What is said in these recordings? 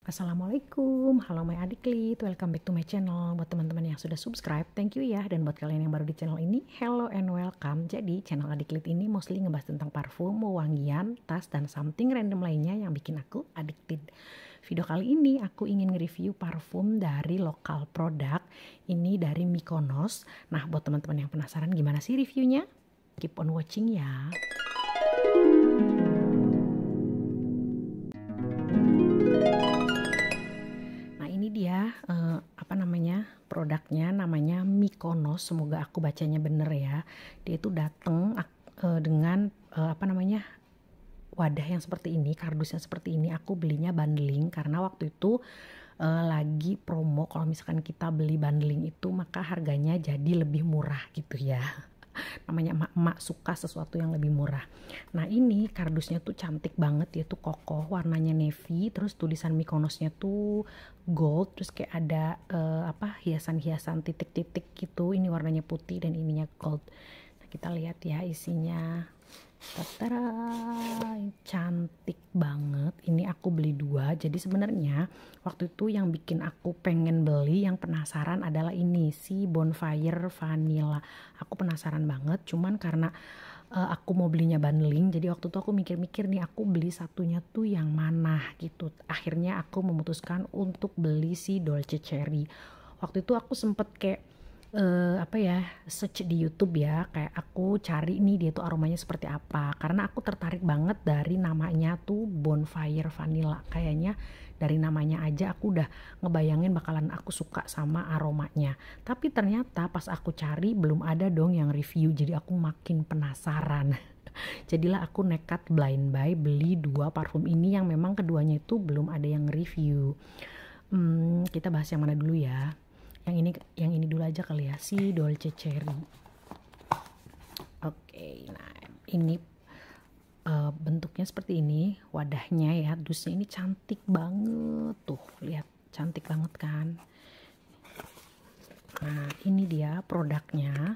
Assalamualaikum, halo my adiklit, welcome back to my channel. Buat teman-teman yang sudah subscribe, thank you ya. Dan buat kalian yang baru di channel ini, hello and welcome. Jadi channel adiklit ini mostly ngebahas tentang parfum, wewangian, tas, dan something random lainnya yang bikin aku addicted. Video kali ini aku ingin nge-review parfum dari lokal produk. Ini dari Mykonos. Nah buat teman-teman yang penasaran gimana sih reviewnya? Keep on watching ya. Dia produknya namanya Mykonos, semoga aku bacanya bener ya. Dia itu datang dengan wadah yang seperti ini, kardusnya seperti ini. Aku belinya bundling karena waktu itu lagi promo, kalau misalkan kita beli bundling itu maka harganya jadi lebih murah gitu ya. Namanya emak-emak suka sesuatu yang lebih murah. Nah ini kardusnya tuh cantik banget, dia tuh kokoh, warnanya navy, terus tulisan Mykonosnya tuh gold, terus kayak ada hiasan-hiasan titik-titik gitu. Ini warnanya putih dan ininya gold. Nah, kita lihat ya isinya. Tadara, cantik banget. Ini aku beli 2. Jadi sebenarnya waktu itu yang bikin aku pengen beli, yang penasaran adalah ini si Bonfire Vanilla. Aku penasaran banget, cuman karena aku mau belinya bundling, jadi waktu itu aku mikir-mikir nih aku beli satunya tuh yang mana gitu. Akhirnya aku memutuskan untuk beli si Dolce Cherry. Waktu itu aku sempet kayak search di YouTube ya, kayak aku cari nih dia tuh aromanya seperti apa, karena aku tertarik banget dari namanya tuh Bonfire Vanilla. Kayaknya dari namanya aja aku udah ngebayangin bakalan aku suka sama aromanya. Tapi ternyata pas aku cari belum ada dong yang review, jadi aku makin penasaran. Jadilah aku nekat blind buy beli 2 parfum ini yang memang keduanya itu belum ada yang review. Kita bahas yang mana dulu ya? Yang ini dulu aja kali ya, si Dolce Cherry. Oke, nah ini bentuknya seperti ini, wadahnya ya, dusnya ini cantik banget tuh, lihat cantik banget kan. Nah ini dia produknya.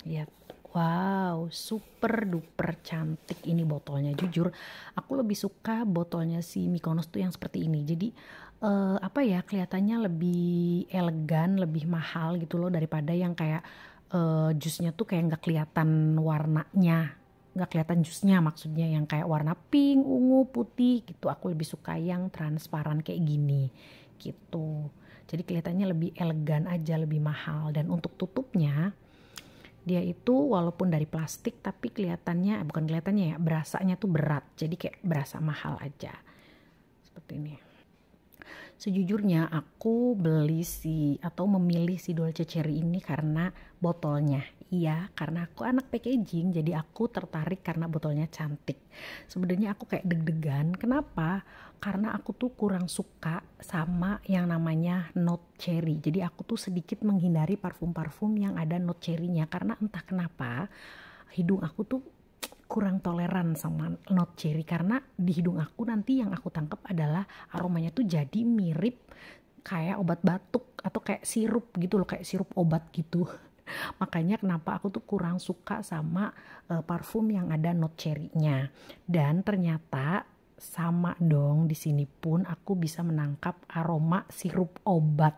Lihat, wow, super duper cantik ini botolnya. Jujur aku lebih suka botolnya si Mykonos tuh yang seperti ini. Jadi kelihatannya lebih elegan, lebih mahal gitu loh, daripada yang kayak jusnya tuh kayak nggak kelihatan warnanya, nggak kelihatan jusnya, maksudnya yang kayak warna pink, ungu, putih gitu. Aku lebih suka yang transparan kayak gini gitu. Jadi kelihatannya lebih elegan aja, lebih mahal. Dan untuk tutupnya dia itu walaupun dari plastik tapi berasanya tuh berat, jadi kayak berasa mahal aja seperti ini. Sejujurnya aku memilih si Dolce Cherry ini karena botolnya. Iya, karena aku anak packaging, jadi aku tertarik karena botolnya cantik. Sebenarnya aku kayak deg-degan, kenapa? Karena aku tuh kurang suka sama yang namanya note cherry. Jadi aku tuh sedikit menghindari parfum-parfum yang ada note cherry-nya, karena entah kenapa hidung aku tuh kurang toleran sama note cherry, karena di hidung aku nanti yang aku tangkap adalah aromanya tuh jadi mirip kayak obat batuk atau kayak sirup gitu loh, kayak sirup obat gitu. Makanya kenapa aku tuh kurang suka sama parfum yang ada note cherry-nya. Dan ternyata sama dong, di sini pun aku bisa menangkap aroma sirup obat.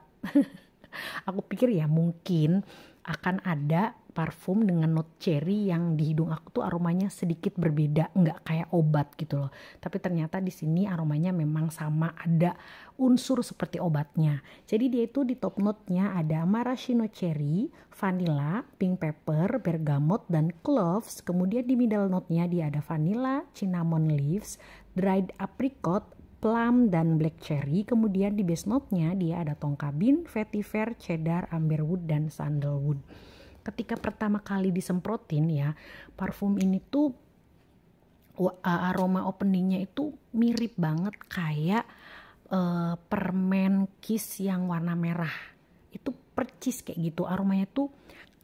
Aku pikir ya mungkin akan ada parfum dengan note cherry yang di hidung aku tuh aromanya sedikit berbeda, nggak kayak obat gitu loh. Tapi ternyata di sini aromanya memang sama, ada unsur seperti obatnya. Jadi dia itu di top note-nya ada maraschino cherry, vanilla, pink pepper, bergamot, dan cloves. Kemudian di middle note-nya dia ada vanilla, cinnamon leaves, dried apricot, plum, dan black cherry. Kemudian di base note-nya dia ada tonka bean, vetiver, cheddar, amberwood, dan sandalwood. Ketika pertama kali disemprotin ya, parfum ini tuh aroma openingnya itu mirip banget kayak permen kiss yang warna merah. Itu percis kayak gitu, aromanya tuh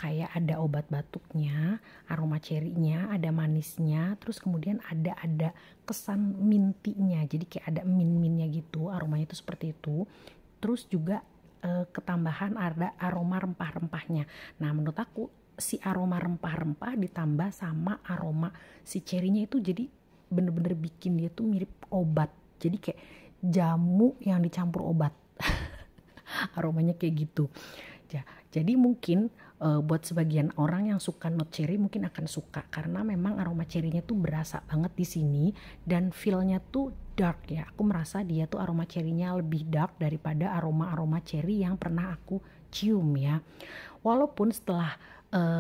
kayak ada obat batuknya, aroma cherry-nya, ada manisnya, terus kemudian ada kesan mintinya, jadi kayak ada min-minnya gitu, aromanya itu seperti itu. Terus juga ketambahan ada aroma rempah-rempahnya. Nah menurut aku si aroma rempah-rempah ditambah sama aroma si cherry-nya itu jadi bener-bener bikin dia tuh mirip obat. Jadi kayak jamu yang dicampur obat. Aromanya kayak gitu. Jadi mungkin buat sebagian orang yang suka note cherry mungkin akan suka karena memang aroma cherrynya tuh berasa banget di sini dan feel-nya tuh dark ya. Aku merasa dia tuh aroma cherrynya lebih dark daripada aroma-aroma cherry yang pernah aku cium ya. Walaupun setelah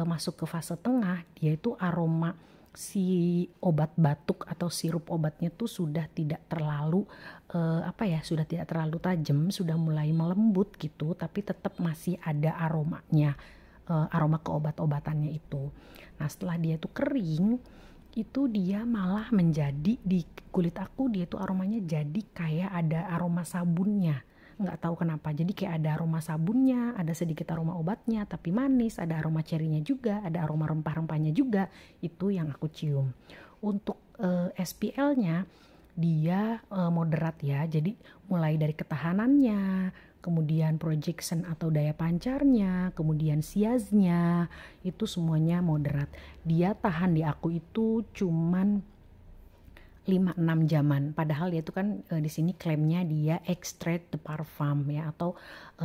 masuk ke fase tengah, dia itu aroma si obat batuk atau sirup obatnya tuh sudah tidak terlalu sudah tidak terlalu tajam, sudah mulai melembut gitu, tapi tetap masih ada aromanya, aroma keobat-obatannya itu. Nah setelah dia tuh kering, itu dia malah menjadi di kulit aku, dia tuh aromanya jadi kayak ada aroma sabunnya. Nggak tahu kenapa, jadi kayak ada aroma sabunnya, ada sedikit aroma obatnya tapi manis, ada aroma cerinya juga, ada aroma rempah-rempahnya juga. Itu yang aku cium. Untuk SPL-nya dia moderat ya, jadi mulai dari ketahanannya, kemudian projection atau daya pancarnya, kemudian siaznya, itu semuanya moderat. Dia tahan di aku itu cuman 5-6 jaman, padahal dia itu kan di sini klaimnya dia extrait de parfum ya, atau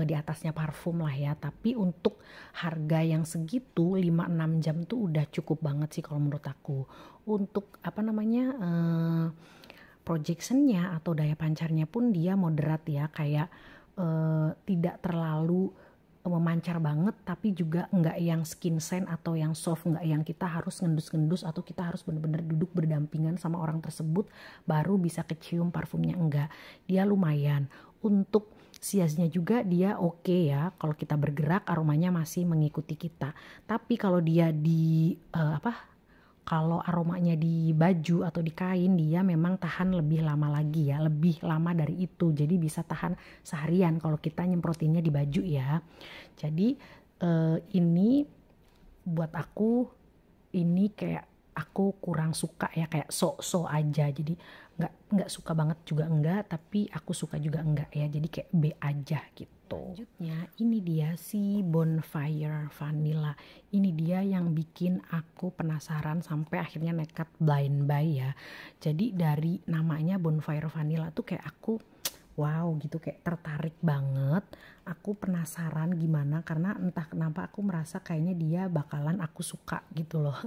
di atasnya parfum lah ya, tapi untuk harga yang segitu 5-6 jam tuh udah cukup banget sih kalau menurut aku. Untuk projectionnya atau daya pancarnya pun dia moderat ya, kayak tidak terlalu memancar banget tapi juga enggak yang skin scent atau yang soft, enggak yang kita harus ngendus-ngendus atau kita harus benar-benar duduk berdampingan sama orang tersebut baru bisa kecium parfumnya, enggak. Dia lumayan. Untuk siasnya juga dia oke ya, kalau kita bergerak aromanya masih mengikuti kita. Tapi kalau dia kalau aromanya di baju atau di kain, dia memang tahan lebih lama lagi ya, lebih lama dari itu. Jadi bisa tahan seharian kalau kita nyemprotinnya di baju ya. Jadi ini buat aku, ini kayak aku kurang suka ya, kayak so-so aja. Jadi nggak suka banget juga enggak, tapi aku suka juga enggak ya. Jadi kayak B aja gitu. Selanjutnya ini dia si Bonfire Vanilla. Ini dia yang bikin aku penasaran sampai akhirnya nekat blind buy ya. Jadi dari namanya Bonfire Vanilla tuh kayak aku wow gitu, kayak tertarik banget. Aku penasaran gimana, karena entah kenapa aku merasa kayaknya dia bakalan aku suka gitu loh.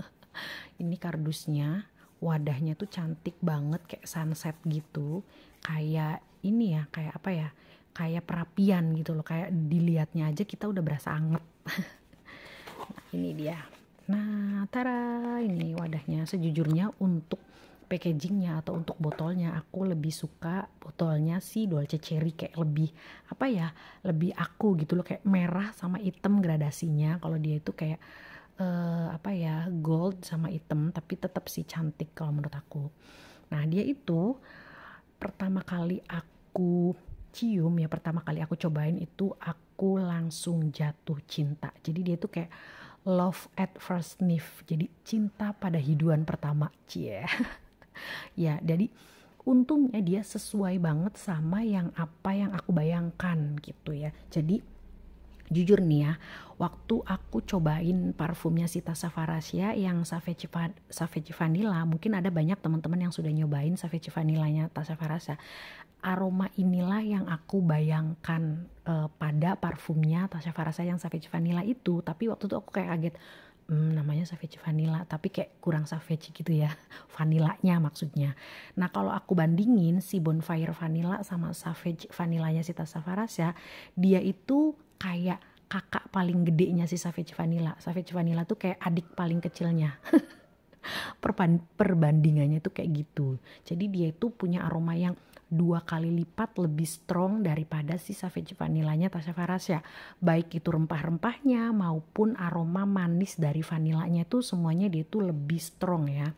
Ini kardusnya, wadahnya tuh cantik banget kayak sunset gitu. Kayak ini ya, kayak apa ya? Kayak perapian gitu loh, kayak dilihatnya aja kita udah berasa anget. Nah, ini dia. Nah, tara, ini wadahnya. Sejujurnya untuk packagingnya atau untuk botolnya aku lebih suka botolnya si Dolce Cherry, kayak lebih lebih aku gitu loh, kayak merah sama hitam gradasinya. Kalau dia itu kayak gold sama hitam, tapi tetap sih cantik kalau menurut aku. Nah dia itu pertama kali aku cium ya, pertama kali aku cobain itu aku langsung jatuh cinta. Jadi dia itu kayak love at first sniff, jadi cinta pada hiduan pertama, cie. Ya, jadi untungnya dia sesuai banget sama yang aku bayangkan gitu ya. Jadi jujur nih ya, waktu aku cobain parfumnya si Tasya Farasya yang Savage Vanilla, mungkin ada banyak teman-teman yang sudah nyobain Savage Vanillanya Tasya Farasya. Aroma inilah yang aku bayangkan pada parfumnya Tasya Farasya yang Savage Vanilla itu. Tapi waktu itu aku kayak kaget, namanya Savage Vanilla tapi kayak kurang savage gitu ya, vanillanya maksudnya. Nah kalau aku bandingin si Bonfire Vanilla sama Savage Vanillanya si Tasya Farasya, dia itu kayak kakak paling gedenya si Savage Vanilla. Savage Vanilla tuh kayak adik paling kecilnya. Perbandingannya tuh kayak gitu. Jadi dia itu punya aroma yang 2 kali lipat lebih strong daripada si Savage Vanillanya Tasya Farasya. Baik itu rempah-rempahnya maupun aroma manis dari vanilanya itu semuanya dia itu lebih strong ya.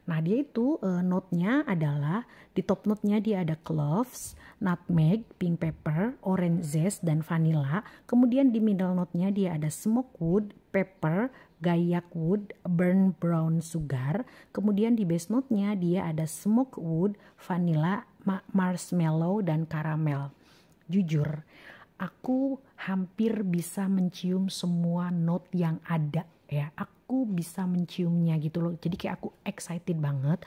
Nah dia itu note-nya adalah, di top note-nya dia ada cloves, nutmeg, pink pepper, orange zest, dan vanilla. Kemudian di middle note-nya dia ada smoke wood, pepper, gayak wood, burnt brown sugar. Kemudian di base note-nya dia ada smoke wood, vanilla, marshmallow, dan caramel. Jujur, aku hampir bisa mencium semua note yang ada ya. Aku bisa menciumnya gitu loh. Jadi kayak aku excited banget.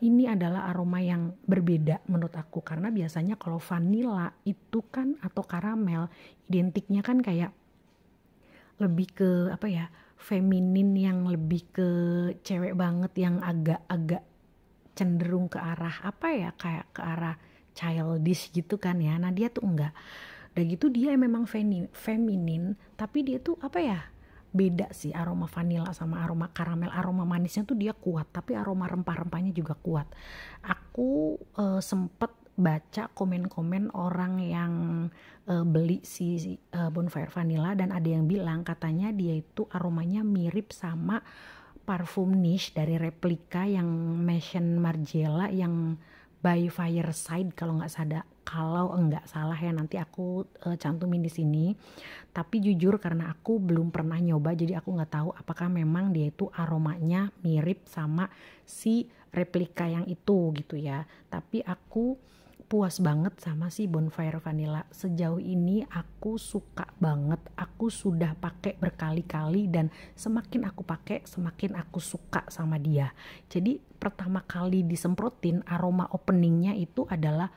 ini adalah aroma yang berbeda menurut aku, karena biasanya kalau vanilla itu kan atau karamel identiknya kan kayak lebih ke apa ya, feminin, yang lebih ke cewek banget, yang agak-agak cenderung ke arah apa ya, kayak ke arah childish gitu kan ya. Nah dia tuh enggak, udah gitu dia memang feminin, tapi dia tuh apa ya, beda sih aroma vanilla sama aroma karamel. Aroma manisnya tuh dia kuat, tapi aroma rempah-rempahnya juga kuat. Aku sempet baca komen-komen orang yang beli si Bonfire Vanilla, dan ada yang bilang katanya dia itu aromanya mirip sama parfum niche dari replika yang Maison Margiela yang by Fireside kalau nggak salah ya, nanti aku cantumin di sini. Tapi jujur karena aku belum pernah nyoba, jadi aku nggak tahu apakah memang dia itu aromanya mirip sama si replika yang itu gitu ya. Tapi aku puas banget sama si Bonfire Vanilla. Sejauh ini aku suka banget. Aku sudah pakai berkali-kali, dan semakin aku pakai semakin aku suka sama dia. Jadi pertama kali disemprotin, aroma openingnya itu adalah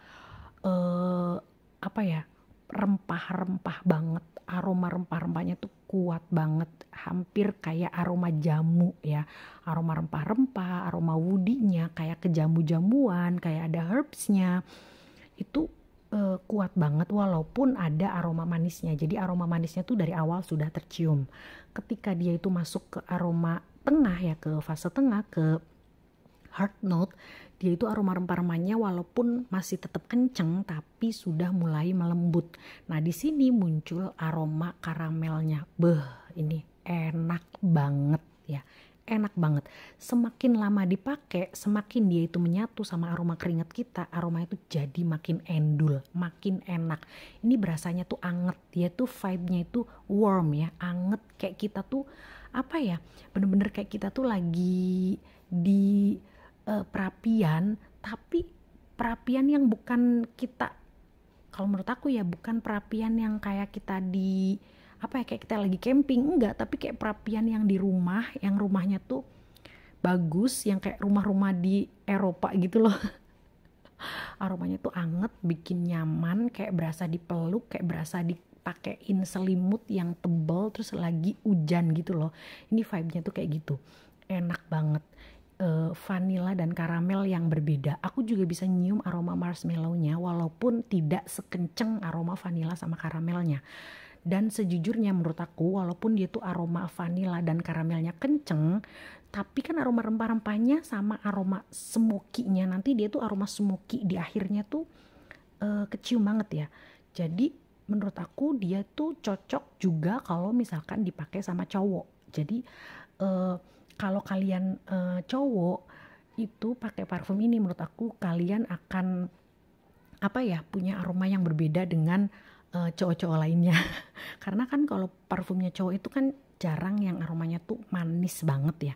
apa ya, rempah-rempah banget. Aroma rempah-rempahnya tuh kuat banget, hampir kayak aroma jamu ya. Aroma rempah-rempah, aroma woody-nya kayak kejamu-jamuan, kayak ada herbs-nya. Itu kuat banget walaupun ada aroma manisnya. Jadi aroma manisnya tuh dari awal sudah tercium. Ketika dia itu masuk ke aroma tengah ya, ke fase tengah, ke hard note, dia itu aroma rempah-rempahnya walaupun masih tetap kenceng tapi sudah mulai melembut. Nah di sini muncul aroma karamelnya. Ini enak banget ya. Enak banget. Semakin lama dipakai, semakin dia itu menyatu sama aroma keringat kita, aroma itu jadi makin endul, makin enak. Ini berasanya tuh anget, dia tuh vibe-nya itu warm ya, anget, kayak kita tuh apa ya, bener-bener kayak kita tuh lagi di perapian, tapi perapian yang bukan kita, kalau menurut aku ya bukan perapian yang kayak kita di apa ya, kayak kita lagi camping, enggak, tapi kayak perapian yang di rumah, yang rumahnya tuh bagus, yang kayak rumah-rumah di Eropa gitu loh. Aromanya tuh anget, bikin nyaman, kayak berasa dipeluk, kayak berasa dipakein selimut yang tebal, terus lagi hujan gitu loh. Ini vibe-nya tuh kayak gitu, enak banget. Vanilla dan karamel yang berbeda. Aku juga bisa nyium aroma marshmallow-nya walaupun tidak sekenceng aroma vanilla sama karamelnya. Dan sejujurnya menurut aku, walaupun dia tuh aroma vanilla dan karamelnya kenceng, tapi kan aroma rempah-rempahnya sama aroma smoky-nya, nanti dia tuh aroma smoky di akhirnya tuh kecium banget ya. Jadi menurut aku dia tuh cocok juga kalau misalkan dipakai sama cowok. Jadi kalau kalian cowok itu pakai parfum ini, menurut aku kalian akan apa ya, punya aroma yang berbeda dengan cowok-cowok lainnya. Karena kan kalau parfumnya cowok itu kan jarang yang aromanya tuh manis banget ya.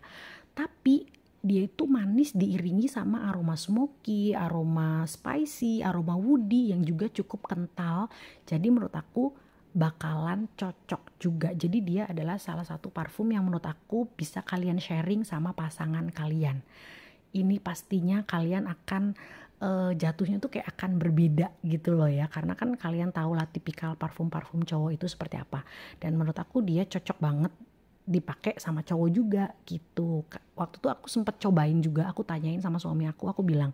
Tapi dia itu manis diiringi sama aroma smoky, aroma spicy, aroma woody yang juga cukup kental. Jadi menurut aku bakalan cocok juga. Jadi dia adalah salah satu parfum yang menurut aku bisa kalian sharing sama pasangan kalian. Ini pastinya kalian akan jatuhnya tuh kayak akan berbeda gitu loh ya, karena kan kalian tahu lah tipikal parfum-parfum cowok itu seperti apa, dan menurut aku dia cocok banget dipakai sama cowok juga gitu. Waktu itu aku sempet cobain juga, aku tanyain sama suami aku bilang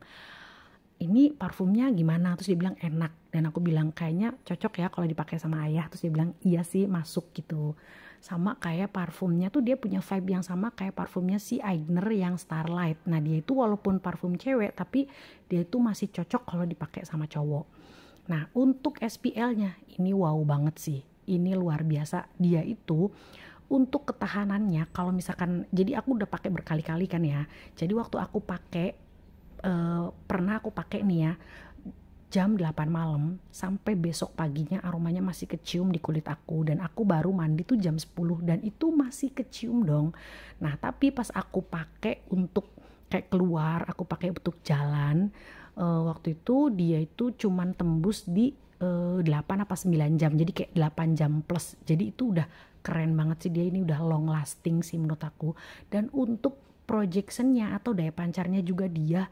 ini parfumnya gimana, terus dia bilang enak, dan aku bilang kayaknya cocok ya kalau dipakai sama ayah, terus dia bilang iya sih masuk gitu. Sama kayak parfumnya tuh dia punya vibe yang sama kayak parfumnya si Aigner yang Starlight. Nah dia itu walaupun parfum cewek tapi dia itu masih cocok kalau dipakai sama cowok. Nah untuk SPL-nya ini wow banget sih, ini luar biasa. Dia itu untuk ketahanannya kalau misalkan, jadi aku udah pakai berkali-kali kan ya, jadi waktu aku pakai pernah aku pakai nih ya jam 8 malam sampai besok paginya aromanya masih kecium di kulit aku, dan aku baru mandi tuh jam 10 dan itu masih kecium dong. Nah tapi pas aku pakai untuk kayak keluar, aku pakai untuk jalan, waktu itu dia itu cuman tembus di 8 apa 9 jam, jadi kayak 8 jam plus. Jadi itu udah keren banget sih, dia ini udah long lasting sih menurut aku. Dan untuk projectionnya atau daya pancarnya juga dia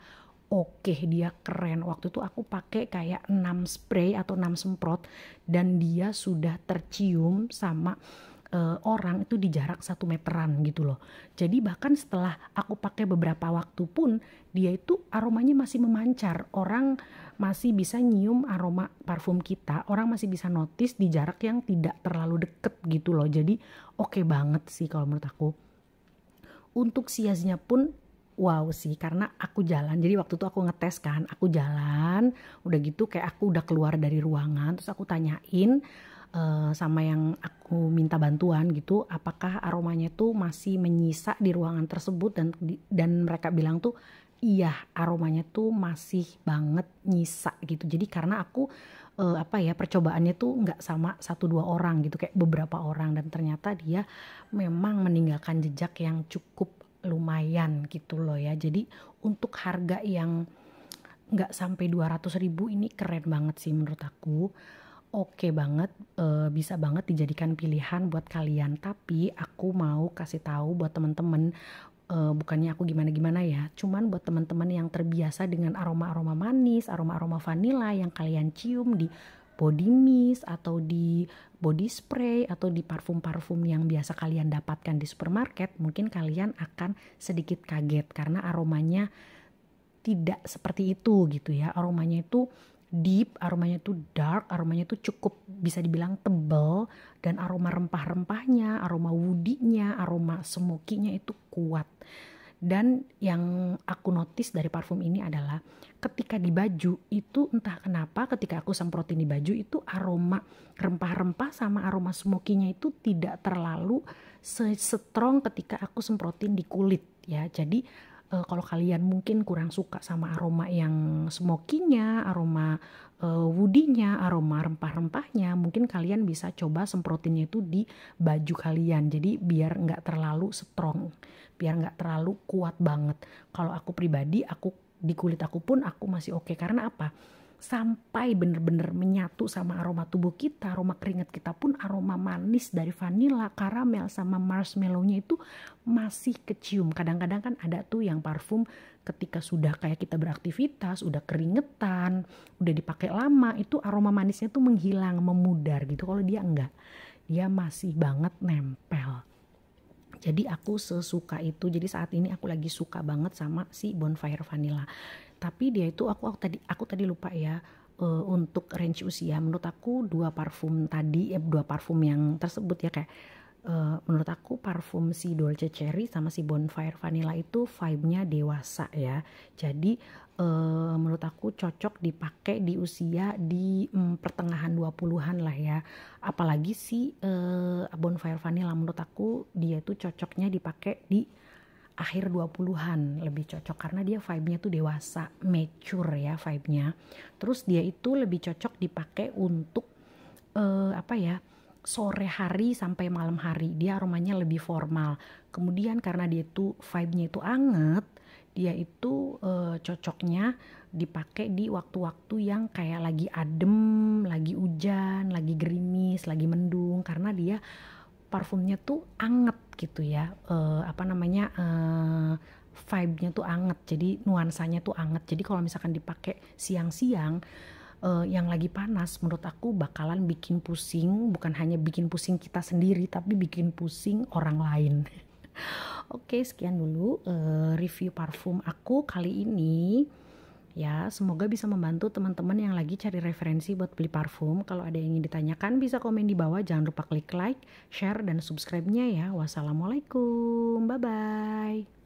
oke, dia keren. Waktu itu aku pakai kayak 6 spray atau 6 semprot dan dia sudah tercium sama orang itu di jarak 1 meteran gitu loh. Jadi bahkan setelah aku pakai beberapa waktu pun dia itu aromanya masih memancar. Orang masih bisa nyium aroma parfum kita, orang masih bisa notice di jarak yang tidak terlalu deket gitu loh. Jadi oke banget sih kalau menurut aku. Untuk siasnya pun wow sih, karena aku jalan. Jadi waktu itu aku ngetes kan, aku jalan, udah gitu kayak aku udah keluar dari ruangan, terus aku tanyain sama yang aku minta bantuan gitu, apakah aromanya tuh masih menyisa di ruangan tersebut, dan mereka bilang tuh iya, aromanya tuh masih banget nyisa gitu. Jadi karena aku percobaannya tuh nggak sama 1-2 orang gitu, kayak beberapa orang, dan ternyata dia memang meninggalkan jejak yang cukup lumayan gitu loh ya. Jadi untuk harga yang nggak sampai 200.000 ini keren banget sih menurut aku. Oke banget, bisa banget dijadikan pilihan buat kalian. Tapi aku mau kasih tahu buat teman-teman, bukannya aku gimana-gimana ya, cuman buat teman-teman yang terbiasa dengan aroma-aroma manis, aroma-aroma vanilla yang kalian cium di body mist atau di body spray atau di parfum-parfum yang biasa kalian dapatkan di supermarket, mungkin kalian akan sedikit kaget karena aromanya tidak seperti itu gitu ya. Aromanya itu deep, aromanya itu dark, aromanya itu cukup bisa dibilang tebal, dan aroma rempah-rempahnya, aroma woody-nya, aroma smoky-nya itu kuat. Dan yang aku notice dari parfum ini adalah ketika di baju itu entah kenapa ketika aku semprotin di baju itu aroma rempah-rempah sama aroma smoky-nya itu tidak terlalu strong ketika aku semprotin di kulit ya. Jadi kalau kalian mungkin kurang suka sama aroma yang smoky-nya, aroma woody-nya, aroma rempah-rempahnya, mungkin kalian bisa coba semprotinnya itu di baju kalian. Jadi biar nggak terlalu strong, biar nggak terlalu kuat banget. Kalau aku pribadi, aku di kulit aku pun aku masih oke. Karena apa? Sampai bener-bener menyatu sama aroma tubuh kita, aroma keringat kita pun aroma manis dari vanilla, karamel sama marshmallow-nya itu masih kecium. Kadang-kadang kan ada tuh yang parfum ketika sudah kayak kita beraktivitas, udah keringetan, udah dipakai lama, itu aroma manisnya tuh menghilang, memudar gitu. Kalau dia enggak, dia masih banget nempel. Jadi aku sesuka itu. Jadi saat ini aku lagi suka banget sama si Bonfire Vanilla. Tapi dia itu aku tadi lupa ya, untuk range usia menurut aku dua parfum yang tersebut ya, kayak menurut aku parfum si Dolce Cherry sama si Bonfire Vanilla itu vibe-nya dewasa ya. Jadi menurut aku cocok dipakai di usia di pertengahan 20-an lah ya. Apalagi si Bonfire Vanilla menurut aku dia tuh cocoknya dipakai di akhir 20-an, lebih cocok karena dia vibe-nya tuh dewasa, mature ya vibe-nya. Terus dia itu lebih cocok dipakai untuk sore hari sampai malam hari. Dia aromanya lebih formal. Kemudian karena dia itu vibe-nya itu anget, dia itu cocoknya dipakai di waktu-waktu yang kayak lagi adem, lagi hujan, lagi gerimis, lagi mendung, karena dia parfumnya tuh anget gitu ya, vibe-nya tuh anget, jadi nuansanya tuh anget. Jadi kalau misalkan dipakai siang-siang yang lagi panas, menurut aku bakalan bikin pusing, bukan hanya bikin pusing kita sendiri tapi bikin pusing orang lain. Oke, sekian dulu review parfum aku kali ini. Ya, semoga bisa membantu teman-teman yang lagi cari referensi buat beli parfum. Kalau ada yang ingin ditanyakan bisa komen di bawah. Jangan lupa klik like, share, dan subscribe-nya ya. Wassalamualaikum. Bye-bye.